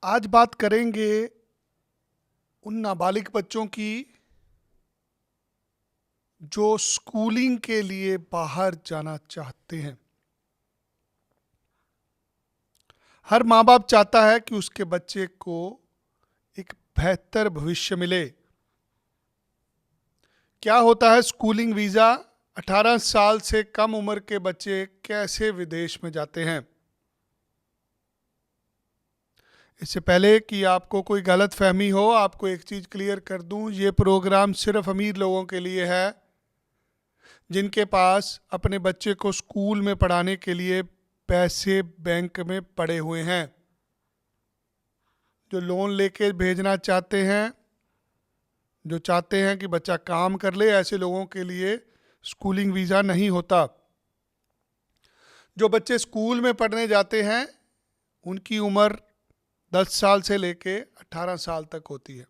आज बात करेंगे उन नाबालिग बच्चों की जो स्कूलिंग के लिए बाहर जाना चाहते हैं। हर माँ बाप चाहता है कि उसके बच्चे को एक बेहतर भविष्य मिले। क्या होता है स्कूलिंग वीज़ा? 18 साल से कम उम्र के बच्चे कैसे विदेश में जाते हैं? इससे पहले कि आपको कोई गलत फहमी हो, आपको एक चीज़ क्लियर कर दूं, ये प्रोग्राम सिर्फ अमीर लोगों के लिए है जिनके पास अपने बच्चे को स्कूल में पढ़ाने के लिए पैसे बैंक में पड़े हुए हैं। जो लोन लेके भेजना चाहते हैं, जो चाहते हैं कि बच्चा काम कर ले, ऐसे लोगों के लिए स्कूलिंग वीज़ा नहीं होता। जो बच्चे स्कूल में पढ़ने जाते हैं उनकी उम्र 10 साल से लेके 18 साल तक होती है।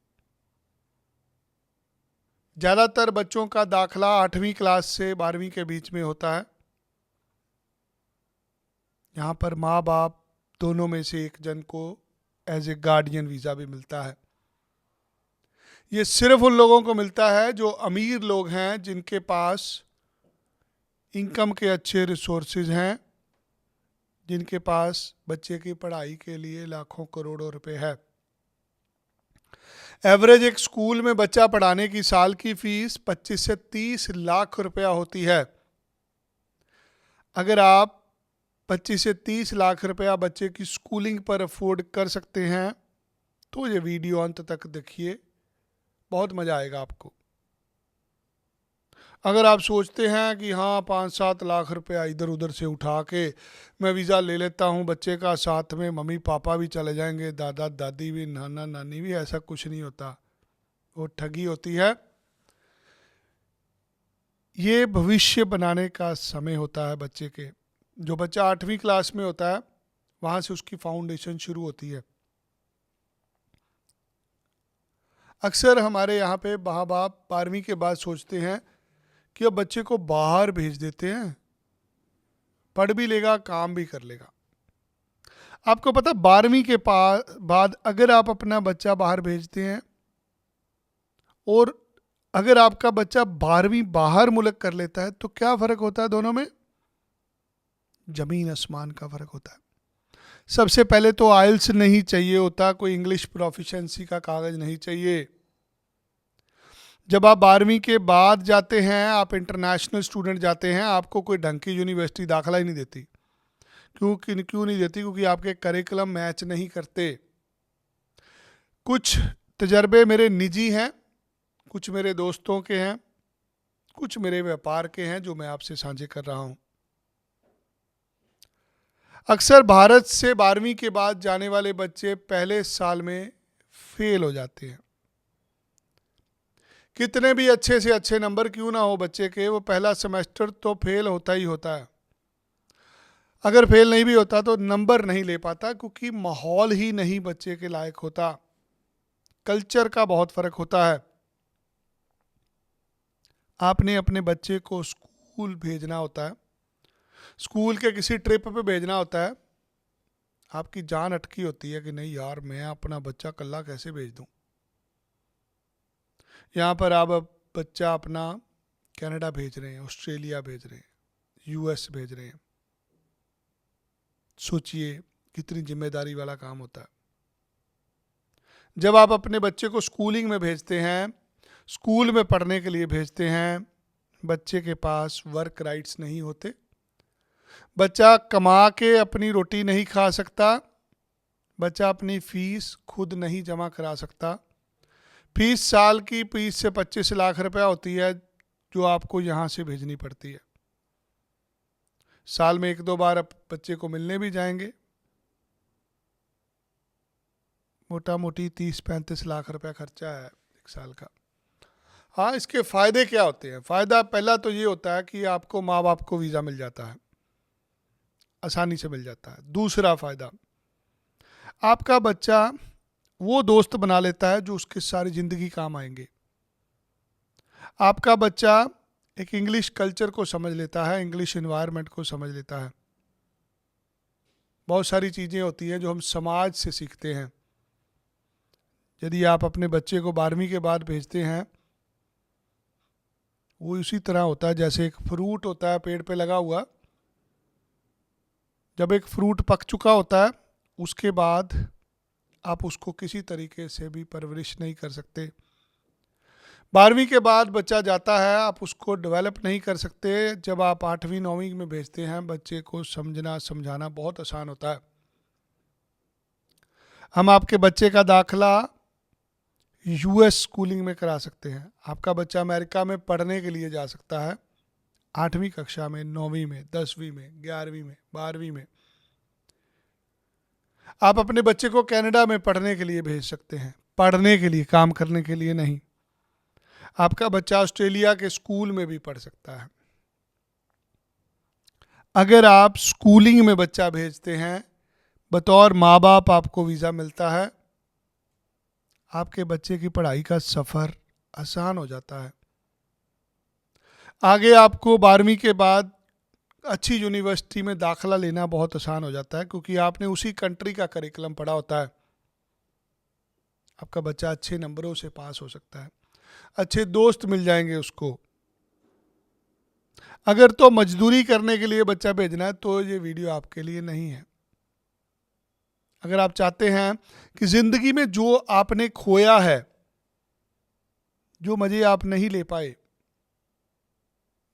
ज़्यादातर बच्चों का दाखला 8वीं क्लास से 12वीं के बीच में होता है। यहाँ पर माँ बाप दोनों में से एक जन को एज ए गार्डियन वीज़ा भी मिलता है। ये सिर्फ उन लोगों को मिलता है जो अमीर लोग हैं, जिनके पास इनकम के अच्छे रिसोर्सेज हैं, जिनके पास बच्चे की पढ़ाई के लिए लाखों करोड़ों रुपए है। एवरेज एक स्कूल में बच्चा पढ़ाने की साल की फीस 25 से 30 लाख रुपया होती है। अगर आप 25 से 30 लाख रुपया बच्चे की स्कूलिंग पर अफोर्ड कर सकते हैं तो ये वीडियो अंत तक देखिए, बहुत मज़ा आएगा आपको। अगर आप सोचते हैं कि हाँ 5-7 लाख रुपया इधर उधर से उठा के मैं वीज़ा ले लेता हूँ बच्चे का, साथ में मम्मी पापा भी चले जाएंगे, दादा दादी भी, नाना नानी भी, ऐसा कुछ नहीं होता। वो ठगी होती है। ये भविष्य बनाने का समय होता है बच्चे के। जो बच्चा 8वीं क्लास में होता है वहाँ से उसकी फाउंडेशन शुरू होती है। अक्सर हमारे यहाँ पे माँ बाप 12वीं के बाद सोचते हैं कि अब बच्चे को बाहर भेज देते हैं, पढ़ भी लेगा काम भी कर लेगा। आपको पता 12वीं के बाद अगर आप अपना बच्चा बाहर भेजते हैं और अगर आपका बच्चा 12वीं बाहर मुल्क कर लेता है तो क्या फ़र्क होता है दोनों में? ज़मीन आसमान का फ़र्क होता है। सबसे पहले तो आइल्स नहीं चाहिए होता, कोई इंग्लिश प्रोफिशिएंसी का कागज़ नहीं चाहिए। जब आप 12वीं के बाद जाते हैं, आप इंटरनेशनल स्टूडेंट जाते हैं, आपको कोई ढंग की यूनिवर्सिटी दाखिला ही नहीं देती। क्यों नहीं देती? क्योंकि आपके करिकुलम मैच नहीं करते। कुछ तजर्बे मेरे निजी हैं, कुछ मेरे दोस्तों के हैं, कुछ मेरे व्यापार के हैं जो मैं आपसे साझे कर रहा हूँ। अक्सर भारत से 12वीं के बाद जाने वाले बच्चे पहले साल में फेल हो जाते हैं। कितने भी अच्छे से अच्छे नंबर क्यों ना हो बच्चे के, वो पहला सेमेस्टर तो फेल होता ही होता है। अगर फेल नहीं भी होता तो नंबर नहीं ले पाता, क्योंकि माहौल ही नहीं बच्चे के लायक होता। कल्चर का बहुत फ़र्क होता है। आपने अपने बच्चे को स्कूल भेजना होता है, स्कूल के किसी ट्रिप पे भेजना होता है, आपकी जान अटकी होती है कि नहीं यार मैं अपना बच्चा कल्ला कैसे भेज दूं। यहाँ पर आप बच्चा अपना कनाडा भेज रहे हैं, ऑस्ट्रेलिया भेज रहे हैं, यूएस भेज रहे हैं। सोचिए कितनी जिम्मेदारी वाला काम होता है। जब आप अपने बच्चे को स्कूलिंग में भेजते हैं, स्कूल में पढ़ने के लिए भेजते हैं, बच्चे के पास वर्क राइट्स नहीं होते। बच्चा कमा के अपनी रोटी नहीं खा सकता, बच्चा अपनी फीस खुद नहीं जमा करा सकता। फीस साल की 20 से 25 लाख रुपया होती है जो आपको यहाँ से भेजनी पड़ती है। साल में 1-2 बार आप बच्चे को मिलने भी जाएंगे, मोटा मोटी 30-35 लाख रुपया खर्चा है एक साल का। हाँ, इसके फ़ायदे क्या होते हैं? फ़ायदा पहला तो ये होता है कि आपको माँ बाप को वीज़ा मिल जाता है, आसानी से मिल जाता है। दूसरा फ़ायदा, आपका बच्चा वो दोस्त बना लेता है जो उसके सारी ज़िंदगी काम आएंगे। आपका बच्चा एक इंग्लिश कल्चर को समझ लेता है, इंग्लिश इन्वायरमेंट को समझ लेता है। बहुत सारी चीज़ें होती हैं जो हम समाज से सीखते हैं। यदि आप अपने बच्चे को 12वीं के बाद भेजते हैं, वो उसी तरह होता है जैसे एक फ्रूट होता है पेड़ पे लगा हुआ। जब एक फ्रूट पक चुका होता है, उसके बाद आप उसको किसी तरीके से भी परवरिश नहीं कर सकते। 12वीं के बाद बच्चा जाता है, आप उसको डेवलप नहीं कर सकते। जब आप 8वीं 9वीं में भेजते हैं, बच्चे को समझना समझाना बहुत आसान होता है। हम आपके बच्चे का दाखला यूएस स्कूलिंग में करा सकते हैं। आपका बच्चा अमेरिका में पढ़ने के लिए जा सकता है 8वीं कक्षा में, 9वीं में, 10वीं में, 11वीं में, 12वीं में। आप अपने बच्चे को कनाडा में पढ़ने के लिए भेज सकते हैं, पढ़ने के लिए, काम करने के लिए नहीं। आपका बच्चा ऑस्ट्रेलिया के स्कूल में भी पढ़ सकता है। अगर आप स्कूलिंग में बच्चा भेजते हैं, बतौर माँ बाप आपको वीज़ा मिलता है, आपके बच्चे की पढ़ाई का सफ़र आसान हो जाता है। आगे आपको 12वीं के बाद अच्छी यूनिवर्सिटी में दाखला लेना बहुत आसान हो जाता है, क्योंकि आपने उसी कंट्री का करिकुलम पढ़ा होता है। आपका बच्चा अच्छे नंबरों से पास हो सकता है, अच्छे दोस्त मिल जाएंगे उसको। अगर तो मजदूरी करने के लिए बच्चा भेजना है तो ये वीडियो आपके लिए नहीं है। अगर आप चाहते हैं कि ज़िंदगी में जो आपने खोया है, जो मज़े आप नहीं ले पाए,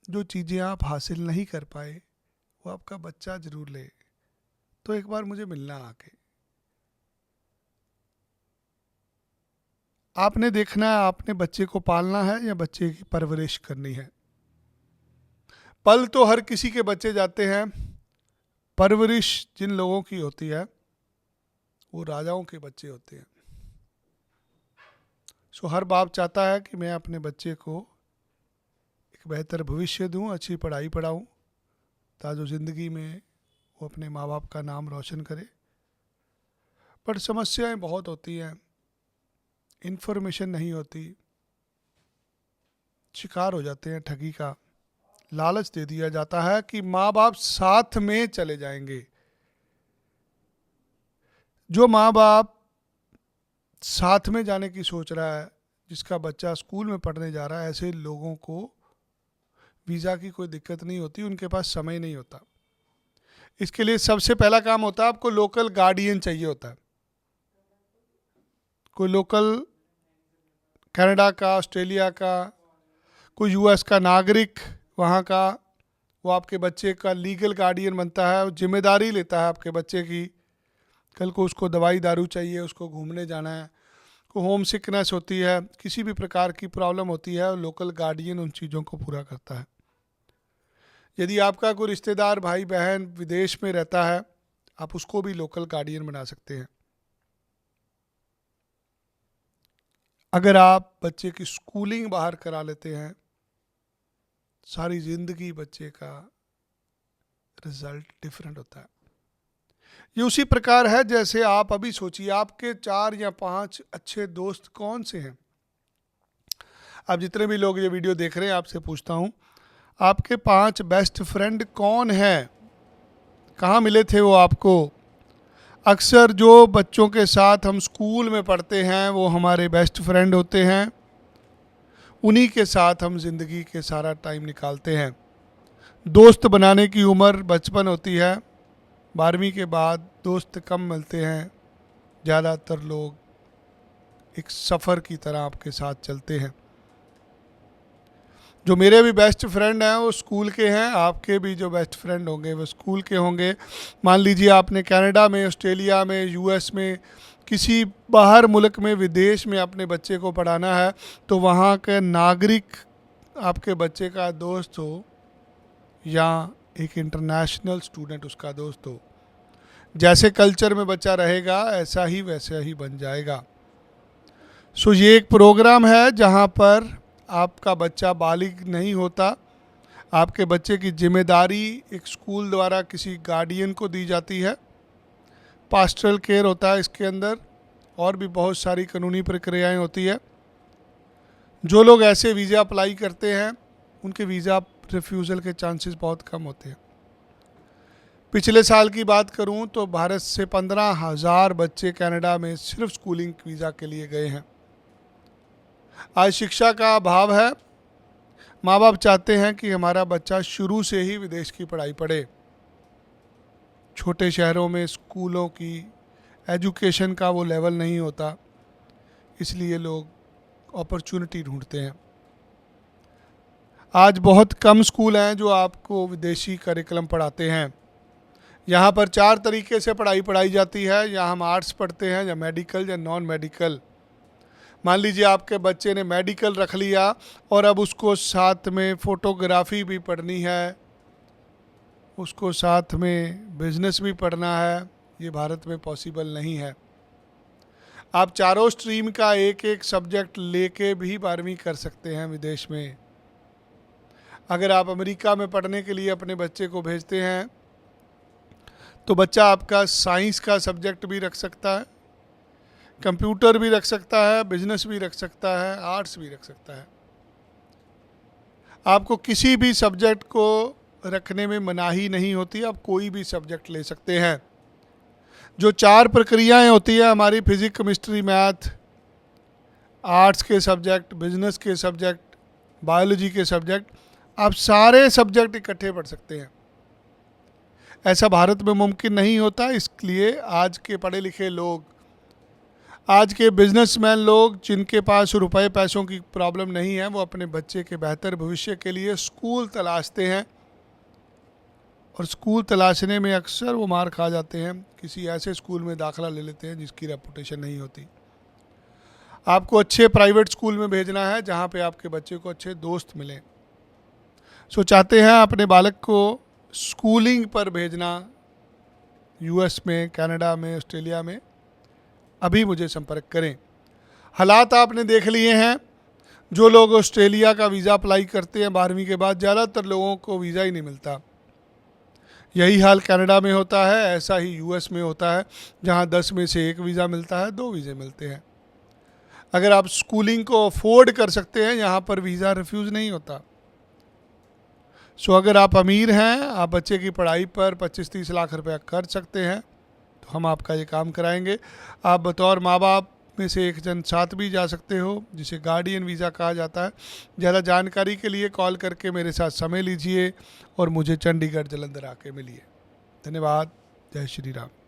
जो चीज़ें आप हासिल नहीं कर पाए, वो आपका बच्चा जरूर ले, तो एक बार मुझे मिलना आके। आपने देखना है आपने बच्चे को पालना है या बच्चे की परवरिश करनी है। पल तो हर किसी के बच्चे जाते हैं, परवरिश जिन लोगों की होती है वो राजाओं के बच्चे होते हैं। सो हर बाप चाहता है कि मैं अपने बच्चे को एक बेहतर भविष्य दूं, अच्छी पढ़ाई पढ़ाऊं, ताकि ज़िंदगी में वो अपने माँ बाप का नाम रोशन करे। पर समस्याएं बहुत होती हैं, इन्फॉर्मेशन नहीं होती, शिकार हो जाते हैं ठगी का। लालच दे दिया जाता है कि माँ बाप साथ में चले जाएंगे। जो माँ बाप साथ में जाने की सोच रहा है, जिसका बच्चा स्कूल में पढ़ने जा रहा है, ऐसे लोगों को वीज़ा की कोई दिक्कत नहीं होती, उनके पास समय नहीं होता। इसके लिए सबसे पहला काम होता है आपको लोकल गार्डियन चाहिए होता है। कोई लोकल कनाडा का, ऑस्ट्रेलिया का, कोई यूएस का नागरिक वहाँ का, वो आपके बच्चे का लीगल गार्डियन बनता है, वो जिम्मेदारी लेता है आपके बच्चे की। कल को उसको दवाई दारू चाहिए, उसको घूमने जाना है, को होम सिकनेस होती है, किसी भी प्रकार की प्रॉब्लम होती है, लोकल गार्डियन उन चीज़ों को पूरा करता है। यदि आपका कोई रिश्तेदार भाई बहन विदेश में रहता है, आप उसको भी लोकल गार्डियन बना सकते हैं। अगर आप बच्चे की स्कूलिंग बाहर करा लेते हैं, सारी ज़िंदगी बच्चे का रिजल्ट डिफरेंट होता है। ये उसी प्रकार है जैसे आप अभी सोचिए, आपके 4 या 5 अच्छे दोस्त कौन से हैं। आप जितने भी लोग ये वीडियो देख रहे हैं, आपसे पूछता हूँ, आपके 5 बेस्ट फ्रेंड कौन हैं? कहाँ मिले थे वो आपको? अक्सर जो बच्चों के साथ हम स्कूल में पढ़ते हैं वो हमारे बेस्ट फ्रेंड होते हैं, उन्हीं के साथ हम ज़िंदगी के सारा टाइम निकालते हैं। दोस्त बनाने की उम्र बचपन होती है, 12वीं के बाद दोस्त कम मिलते हैं। ज़्यादातर लोग एक सफ़र की तरह आपके साथ चलते हैं। जो मेरे भी बेस्ट फ्रेंड हैं वो स्कूल के हैं, आपके भी जो बेस्ट फ्रेंड होंगे वो स्कूल के होंगे। मान लीजिए आपने कनाडा में, ऑस्ट्रेलिया में, यूएस में, किसी बाहर मुल्क में, विदेश में अपने बच्चे को पढ़ाना है, तो वहाँ के नागरिक आपके बच्चे का दोस्त हो या एक इंटरनेशनल स्टूडेंट उसका दोस्त हो, जैसे कल्चर में बच्चा रहेगा ऐसा ही वैसा ही बन जाएगा। सो ये एक प्रोग्राम है जहाँ पर आपका बच्चा बालिग नहीं होता, आपके बच्चे की जिम्मेदारी एक स्कूल द्वारा किसी गार्डियन को दी जाती है। पास्टरल केयर होता है इसके अंदर, और भी बहुत सारी कानूनी प्रक्रियाएं होती है। जो लोग ऐसे वीज़ा अप्लाई करते हैं उनके वीज़ा रिफ्यूज़ल के चांसेस बहुत कम होते हैं। पिछले साल की बात करूं तो भारत से 15,000 बच्चे कनाडा में सिर्फ स्कूलिंग वीज़ा के लिए गए हैं। आज शिक्षा का अभाव है। माँ बाप चाहते हैं कि हमारा बच्चा शुरू से ही विदेश की पढ़ाई पढ़े। छोटे शहरों में स्कूलों की एजुकेशन का वो लेवल नहीं होता, इसलिए लोग अपॉर्चुनिटी ढूंढते हैं। आज बहुत कम स्कूल हैं जो आपको विदेशी करिकुलम पढ़ाते हैं। यहाँ पर 4 तरीके से पढ़ाई जाती है। या हम आर्ट्स पढ़ते हैं, या मेडिकल, या नॉन मेडिकल। मान लीजिए आपके बच्चे ने मेडिकल रख लिया और अब उसको साथ में फ़ोटोग्राफी भी पढ़नी है, उसको साथ में बिजनेस भी पढ़ना है। ये भारत में पॉसिबल नहीं है। आप चारों स्ट्रीम का एक एक सब्जेक्ट लेके भी 12वीं कर सकते हैं विदेश में। अगर आप अमेरिका में पढ़ने के लिए अपने बच्चे को भेजते हैं तो बच्चा आपका साइंस का सब्जेक्ट भी रख सकता है, कंप्यूटर भी रख सकता है, बिजनेस भी रख सकता है, आर्ट्स भी रख सकता है। आपको किसी भी सब्जेक्ट को रखने में मनाही नहीं होती, आप कोई भी सब्जेक्ट ले सकते हैं। जो 4 प्रक्रियाएं होती है हमारी, फिजिक्स, केमिस्ट्री, मैथ, आर्ट्स के सब्जेक्ट, बिजनेस के सब्जेक्ट, बायोलॉजी के सब्जेक्ट, आप सारे सब्जेक्ट इकट्ठे पढ़ सकते हैं। ऐसा भारत में मुमकिन नहीं होता। इसलिए आज के पढ़े लिखे लोग, आज के बिजनेसमैन लोग जिनके पास रुपए पैसों की प्रॉब्लम नहीं है, वो अपने बच्चे के बेहतर भविष्य के लिए स्कूल तलाशते हैं। और स्कूल तलाशने में अक्सर वो मार खा जाते हैं, किसी ऐसे स्कूल में दाखिला ले लेते हैं जिसकी रेपुटेशन नहीं होती। आपको अच्छे प्राइवेट स्कूल में भेजना है जहाँ पे आपके बच्चे को अच्छे दोस्त मिलें। सो चाहते हैं अपने बालक को स्कूलिंग पर भेजना यूएस में, कनाडा में, ऑस्ट्रेलिया में, अभी मुझे संपर्क करें। हालात आपने देख लिए हैं। जो लोग ऑस्ट्रेलिया का वीज़ा अप्लाई करते हैं 12वीं के बाद, ज़्यादातर लोगों को वीज़ा ही नहीं मिलता। यही हाल कनाडा में होता है, ऐसा ही यूएस में होता है, जहां 10 में से 1 वीज़ा मिलता है, 2 वीज़े मिलते हैं। अगर आप स्कूलिंग को अफोर्ड कर सकते हैं, यहाँ पर वीज़ा रिफ्यूज़ नहीं होता। सो अगर आप अमीर हैं, आप बच्चे की पढ़ाई पर 25-30 लाख रुपया कर सकते हैं, तो हम आपका ये काम कराएंगे। आप बतौर माँ बाप में से एक जन साथ भी जा सकते हो, जिसे गार्डियन वीज़ा कहा जाता है। ज़्यादा जानकारी के लिए कॉल करके मेरे साथ समय लीजिए और मुझे चंडीगढ़, जालंधर आके मिलिए। धन्यवाद। जय श्री राम।